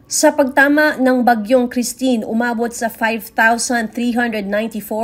Sa pagtama ng Bagyong Christine, umabot sa 5,394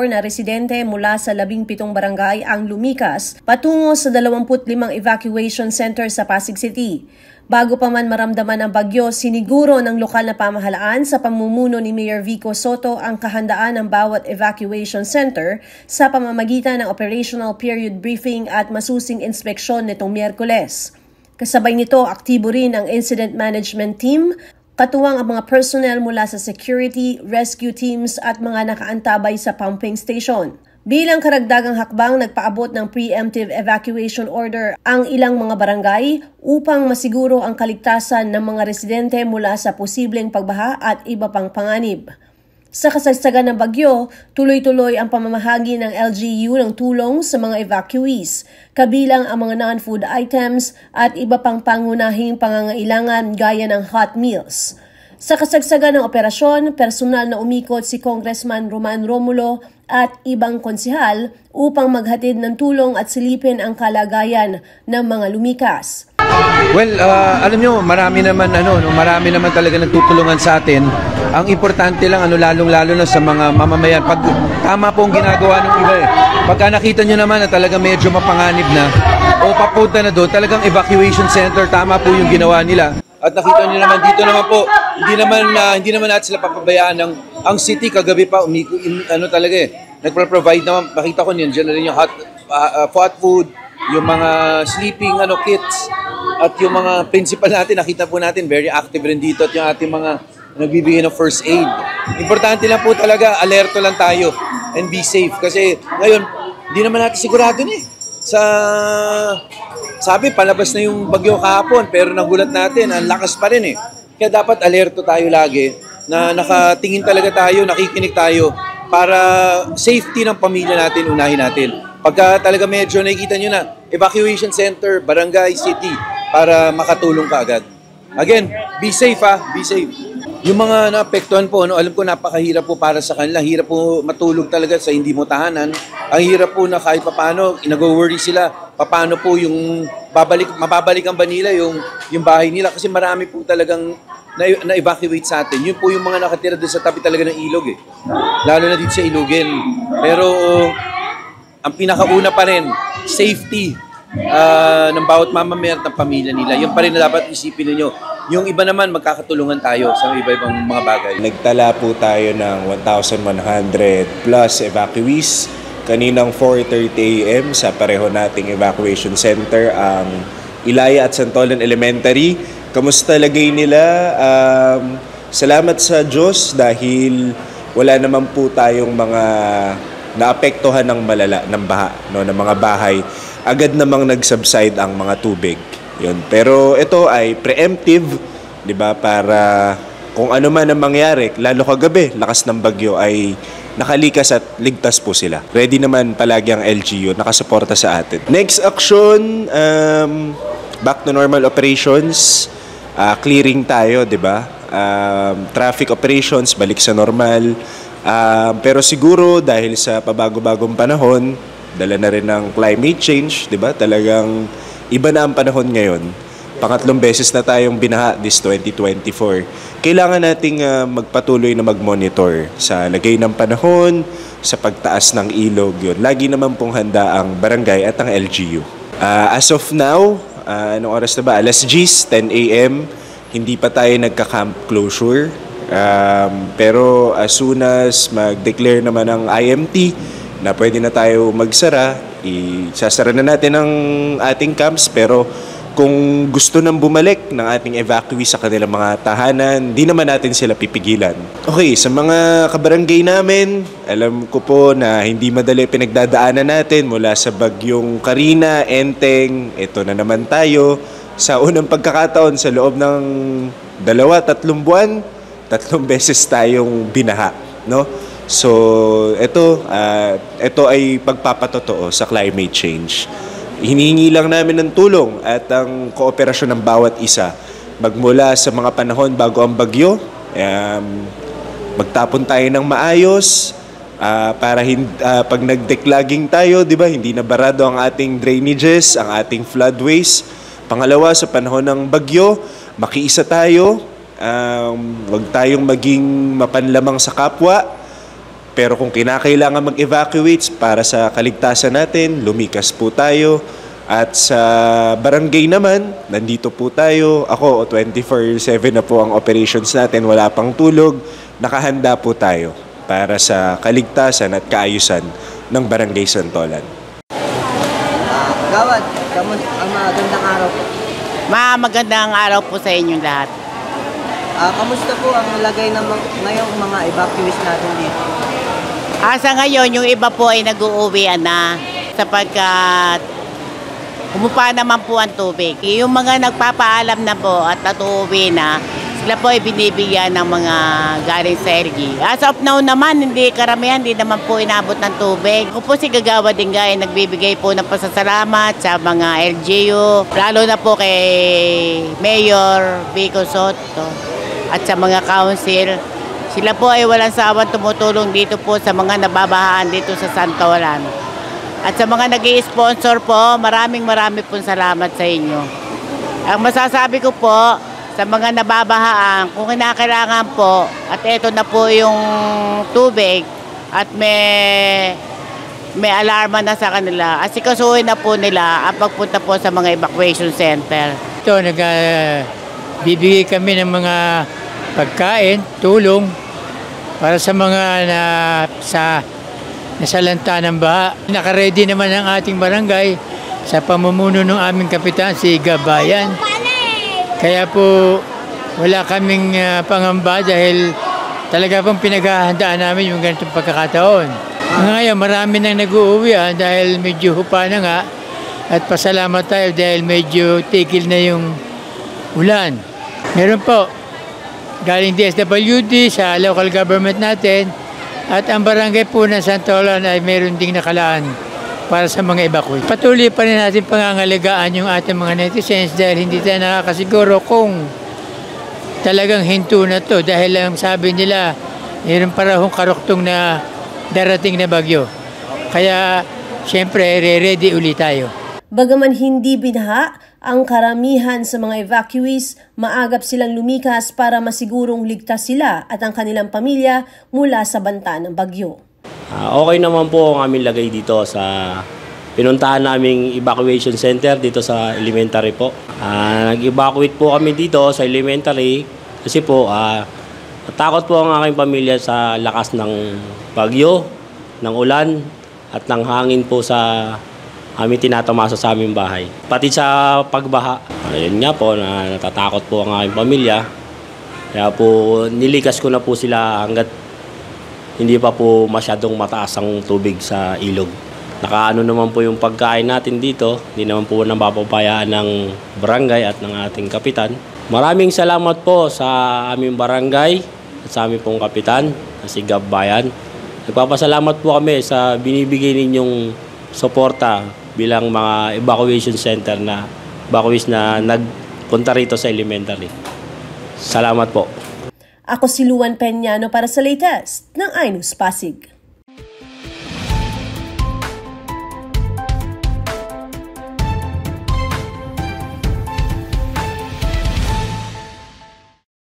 na residente mula sa 17 barangay ang lumikas patungo sa 25 evacuation center sa Pasig City. Bago pa man maramdaman ang bagyo, siniguro ng lokal na pamahalaan sa pamumuno ni Mayor Vico Soto ang kahandaan ng bawat evacuation center sa pamamagitan ng operational period briefing at masusing inspeksyon nitong Miyerkules. Kasabay nito, aktibo rin ang incident management team, katuwang ang mga personnel mula sa security, rescue teams at mga nakaantabay sa pumping station. Bilang karagdagang hakbang, nagpaabot ng preemptive evacuation order ang ilang mga barangay upang masiguro ang kaligtasan ng mga residente mula sa posibleng pagbaha at iba pang panganib. Sa kasagsagan ng bagyo, tuloy-tuloy ang pamamahagi ng LGU ng tulong sa mga evacuees, kabilang ang mga non-food items at iba pang pangunahing pangangailangan gaya ng hot meals. Sa kasagsagan ng operasyon, personal na umikot si Congressman Roman Romulo at ibang konsehal upang maghatid ng tulong at silipin ang kalagayan ng mga lumikas. Well, alam nyo, marami naman talaga nagtutulungan sa atin. Ang importante lang, lalong-lalo na sa mga mamamayan. Pag tama po ang ginagawa ng iba Pagka nakita nyo naman na talaga medyo mapanganib na o papunta na doon, talagang evacuation center, tama po yung ginawa nila. At nakita nyo naman dito naman po, hindi naman natin sila papabayaan ng ang city kagabi pa nagpro-provide naman, makita ko niyan, dyan na rin yung hot food, yung mga sleeping kits, at yung mga principal natin, nakita po natin, very active rin dito, at yung ating mga nagbibigay ng first aid. Importante lang po talaga, alerto lang tayo and be safe. Kasi ngayon, hindi naman natin sigurado sabi, palabas na yung bagyo kahapon, pero nagulat natin, ang lakas pa rin Kaya dapat alerto tayo lagi, na nakatingin talaga tayo, nakikinig tayo, para safety ng pamilya natin, unahin natin. Pagka talaga medyo nakikita nyo na, evacuation center, barangay, city, para makatulong ka agad. Again, be safe be safe. Yung mga naapektuhan po, alam ko napakahirap po para sa kanila. Hirap po matulog talaga sa hindi mo tahanan. Ang hirap po na kahit paano, nag-worry sila. Paano po yung mababalikan ba nila yung bahay nila? Kasi marami po talagang na-evacuate sa atin. Yun po yung mga nakatira doon sa tabi talaga ng ilog Lalo na dito sa Ilugin. Pero ang pinakauna pa rin, safety ng bawat mamamayan at ng pamilya nila. Yung pa rin na dapat isipin ninyo. Yung iba naman, magkakatulungan tayo sa iba-ibang mga bagay. Nagtala po tayo ng 1,100 plus evacuees. Kaninang 4:30 a.m. sa pareho nating evacuation center, ang Ilaya at Santolan Elementary. Kamusta lagay nila? Salamat sa Diyos dahil wala naman po tayong mga naapektuhan ng malala ng baha, ng mga bahay. Agad namang nag-subside ang mga tubig. Yun. Pero ito ay preemptive, 'di ba? Para kung ano man ang mangyari, lalo kagabi, lakas ng bagyo, ay nakalikas at ligtas po sila. Ready naman palagi ang LGU, nakasuporta sa atin. Next action, back to normal operations. Clearing tayo, 'di ba? Traffic operations balik sa normal. Pero siguro dahil sa pabago-bagong panahon, dala na rin ng climate change, 'di ba? Talagang iba na ang panahon ngayon. Pangatlong beses na tayong binaha this 2024. Kailangan nating magpatuloy na mag-monitor sa lagay ng panahon, sa pagtaas ng ilog. Yun. Lagi naman pong handa ang barangay at ang LGU. As of now, anong oras na ba? Alas 10 a.m. Hindi pa tayo nagka-camp closure. Pero as soon as mag-declare naman ang IMT na pwede na tayo magsara, isasara na natin ang ating camps. Pero kung gusto nang bumalik ng ating evacuees sa kanilang mga tahanan, di naman natin sila pipigilan. Okay, sa mga kabarangay namin, alam ko po na hindi madali pinagdadaanan natin mula sa bagyong Karina, Enteng. Ito na naman tayo sa unang pagkakataon sa loob ng 2-3 buwan, 3 beses tayong binaha, no? So, ito ay pagpapatotoo sa climate change. Hinihingi lang namin ng tulong at ang kooperasyon ng bawat isa. Magmula sa mga panahon bago ang bagyo, magtapon tayo ng maayos, para pag nag-declogging tayo, di ba, hindi na barado ang ating drainages, ang ating floodways. Pangalawa, sa panahon ng bagyo, makiisa tayo, Huwag tayong maging mapanlamang sa kapwa. Pero kung kinakailangan mag-evacuate para sa kaligtasan natin, lumikas po tayo. At sa barangay naman, nandito po tayo. Ako, 24/7 na po ang operations natin. Wala pang tulog. Nakahanda po tayo para sa kaligtasan at kaayusan ng Barangay Santolan. Gawad, ang magandang araw po. Magandang araw po sa inyong lahat. Kamusta po ang lagay ng ngayong mga evacuees natin dito? Sa ngayon, yung iba po ay nag-uuwian na sapagkat umupa naman po ang tubig. Yung mga nagpapaalam na po at natuuwi na, sila po ay binibigyan ng mga galing sa LG. As of now naman, hindi karamihan, hindi naman po inabot ng tubig. Ako po si Gagawa Dingay, nagbibigay po ng pasasalamat sa mga LGU, lalo na po kay Mayor Vico Soto at sa mga council. Sila po ay walang sawang tumutulong dito po sa mga nababahaan dito sa Santolan. At sa mga nag-i-sponsor po, maraming pong salamat sa inyo. Ang masasabi ko po, sa mga nababahaan, kung kinakailangan po, at eto na po yung tubig, at may alarma na sa kanila, asikasuhin na po nila ang pagpunta po sa mga evacuation center. Ito, bibigay kami ng mga pagkain, tulong, para sa mga nasalanta ng baha. Nakaready naman ang ating barangay sa pamumuno ng aming kapitan, si Gabayan. Kaya po wala kaming pangamba dahil talaga pong pinaghahandaan namin yung ganitong pagkakataon. Ngayon marami nang nag-uuwi dahil medyo hupa na nga at pasalamat tayo dahil medyo tigil na yung ulan. Meron po galing DSWD sa local government natin at ang barangay po ng Santolan ay meron ding nakalaan para sa mga evacuee. Patuloy pa rin natin pangangalagaan yung ating mga netizens dahil hindi tayo nakakasiguro kung talagang hinto na to dahil lang sabi nila mayroon parahong karuktong na darating na bagyo. Kaya siyempre ready ulit tayo. Bagaman hindi binaha, ang karamihan sa mga evacuees, maagap silang lumikas para masigurong ligtas sila at ang kanilang pamilya mula sa banta ng bagyo. Okay naman po ang aming lagay dito sa pinuntahan naming evacuation center dito sa elementary po. Nag-evacuate po kami dito sa elementary kasi po natakot po ang aking pamilya sa lakas ng bagyo, ng ulan at ng hangin po sa aming tinatamasa sa aming bahay. Pati sa pagbaha. Ayun nga po, natatakot po ang aking pamilya. Kaya po nilikas ko na po sila hanggat hindi pa po masyadong mataas ang tubig sa ilog. Nakaano naman po yung pagkain natin dito. Hindi naman po napapabayaan ng barangay at ng ating kapitan. Maraming salamat po sa aming barangay at sa aming pong kapitan, si Gabayan. Nagpapasalamat po kami sa binibigay ninyong suporta bilang mga evacuation center na evacuees na nagpunta rito sa elementary. Salamat po. Ako si Luan Peñano para sa latest ng iNews Pasig.